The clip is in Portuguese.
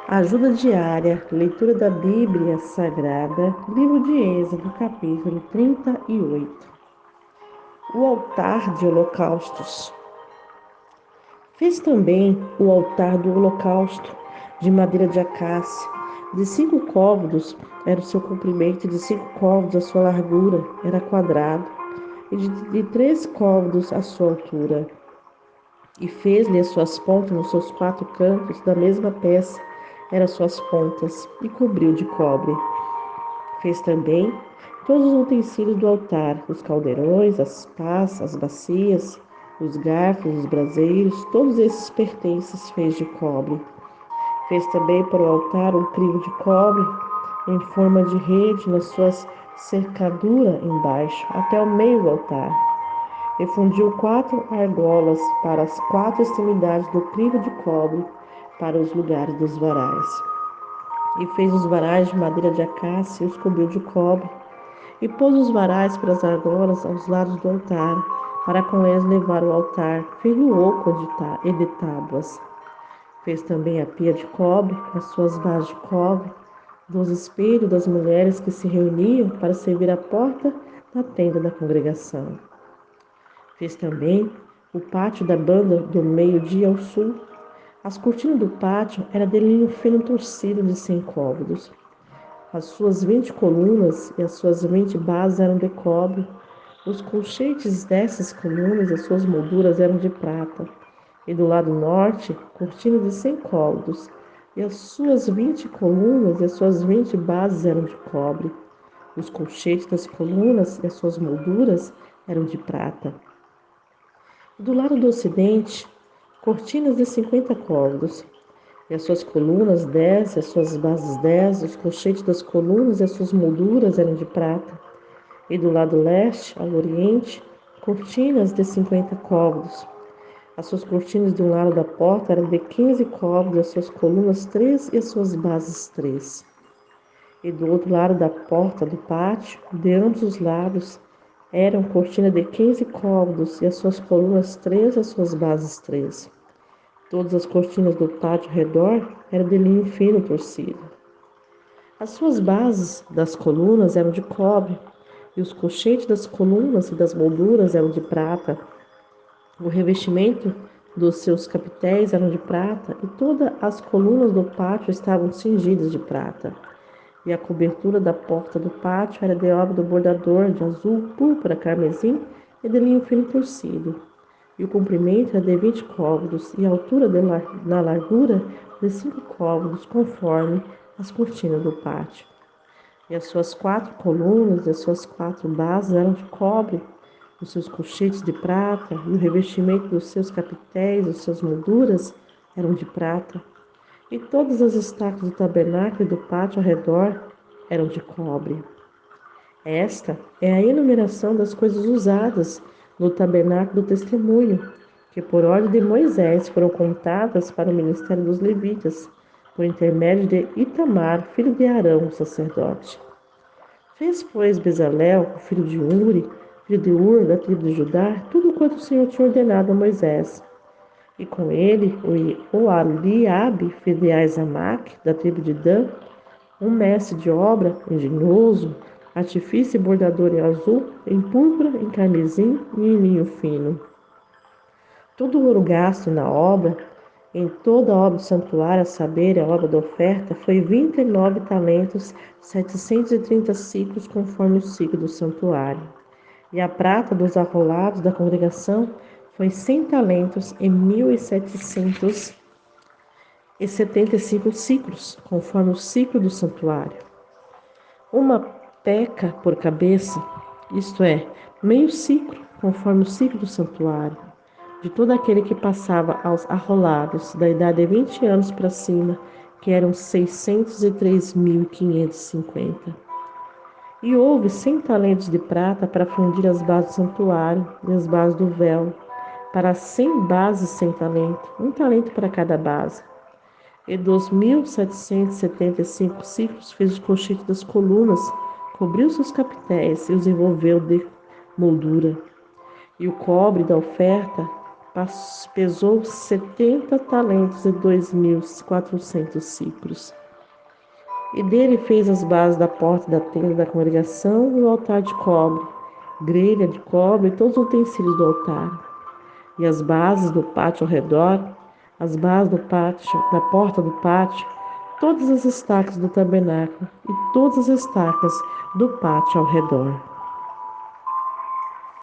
Ajuda diária, leitura da Bíblia Sagrada, livro de Êxodo, capítulo 38. O altar de holocaustos. Fez também o altar do holocausto, de madeira de acácia. De 5 côvados era o seu comprimento, de 5 côvados a sua largura, era quadrado, e de 3 côvados a sua altura. E fez-lhe as suas pontas nos seus 4 cantos, da mesma peça eram suas pontas, e cobriu de cobre. Fez também todos os utensílios do altar, os caldeirões, as pás, as bacias, os garfos, os braseiros, todos esses pertences fez de cobre. Fez também para o altar um crivo de cobre, em forma de rede, nas suas cercaduras embaixo, até o meio do altar. E fundiu 4 argolas para as 4 extremidades do crivo de cobre, para os lugares dos varais. E fez os varais de madeira de acácia e os cobriu de cobre. E pôs os varais para as argolas aos lados do altar, para com eles levar o altar. Fez-o oco e de tábuas. Fez também a pia de cobre, com as suas bases de cobre, dos espelhos das mulheres que se reuniam para servir à porta da tenda da congregação. Fez também o pátio da banda do meio-dia ao sul. As cortinas do pátio eram de linho fino torcido de 100 côvados. As suas 20 colunas e as suas 20 bases eram de cobre. Os colchetes dessas colunas e as suas molduras eram de prata. E do lado norte, cortinas de 100 côvados. E as suas 20 colunas e as suas 20 bases eram de cobre. Os colchetes das colunas e as suas molduras eram de prata. E do lado do ocidente, cortinas de 50 côvados. E as suas colunas 10, e as suas bases 10, os colchetes das colunas e as suas molduras eram de prata. E do lado leste, ao oriente, cortinas de 50 côvados. As suas cortinas de um lado da porta eram de 15 côvados, as suas colunas 3 e as suas bases 3. E do outro lado da porta do pátio, de ambos os lados, eram cortinas de 15 côvados, e as suas colunas 3 e as suas bases 3. Todas as cortinas do pátio ao redor eram de linho fino torcido. As suas bases das colunas eram de cobre, e os colchetes das colunas e das molduras eram de prata. O revestimento dos seus capitéis eram de prata, e todas as colunas do pátio estavam cingidas de prata. E a cobertura da porta do pátio era de obra do bordador de azul, púrpura, carmesim e de linho fino torcido. E o comprimento era de 20 côvados, e a altura na largura de 5 côvados, conforme as cortinas do pátio. E as suas 4 colunas e as suas 4 bases eram de cobre, os seus colchetes de prata, e o revestimento dos seus capitéis, os seus molduras eram de prata. E todas as estacas do tabernáculo e do pátio ao redor eram de cobre. Esta é a enumeração das coisas usadas no tabernáculo do testemunho, que por ordem de Moisés foram contadas para o ministério dos levitas, por intermédio de Itamar, filho de Arão, o sacerdote. Fez, pois, Bezalel, o filho de Uri, filho de Ur, da tribo de Judá, tudo quanto o Senhor tinha ordenado a Moisés. E com ele, o Aliabe, filho de Aizamaque, da tribo de Dan, um mestre de obra, engenhoso, artifício e bordador em azul, em púrpura, em carmesim e em linho fino. Todo o ouro gasto na obra, em toda a obra do santuário, a saber, a obra da oferta, foi 29 talentos, 730 ciclos, conforme o ciclo do santuário. E a prata dos arrolados da congregação foi 100 talentos e 1.775 ciclos, conforme o ciclo do santuário. Uma peca por cabeça, isto é, meio ciclo, conforme o ciclo do santuário, de todo aquele que passava aos arrolados, da idade de 20 anos para cima, que eram 603.550. E houve 100 talentos de prata para fundir as bases do santuário e as bases do véu, para 100 bases 100 talentos, um talento para cada base. E dos 1.775 ciclos fez os colchetes das colunas, cobriu seus capitéis e os envolveu de moldura. E o cobre da oferta pesou 70 talentos e 2.400 ciclos. E dele fez as bases da porta da tenda da congregação e o altar de cobre, grelha de cobre e todos os utensílios do altar. E as bases do pátio ao redor, as bases do pátio, da porta do pátio, todas as estacas do tabernáculo e todas as estacas do pátio ao redor.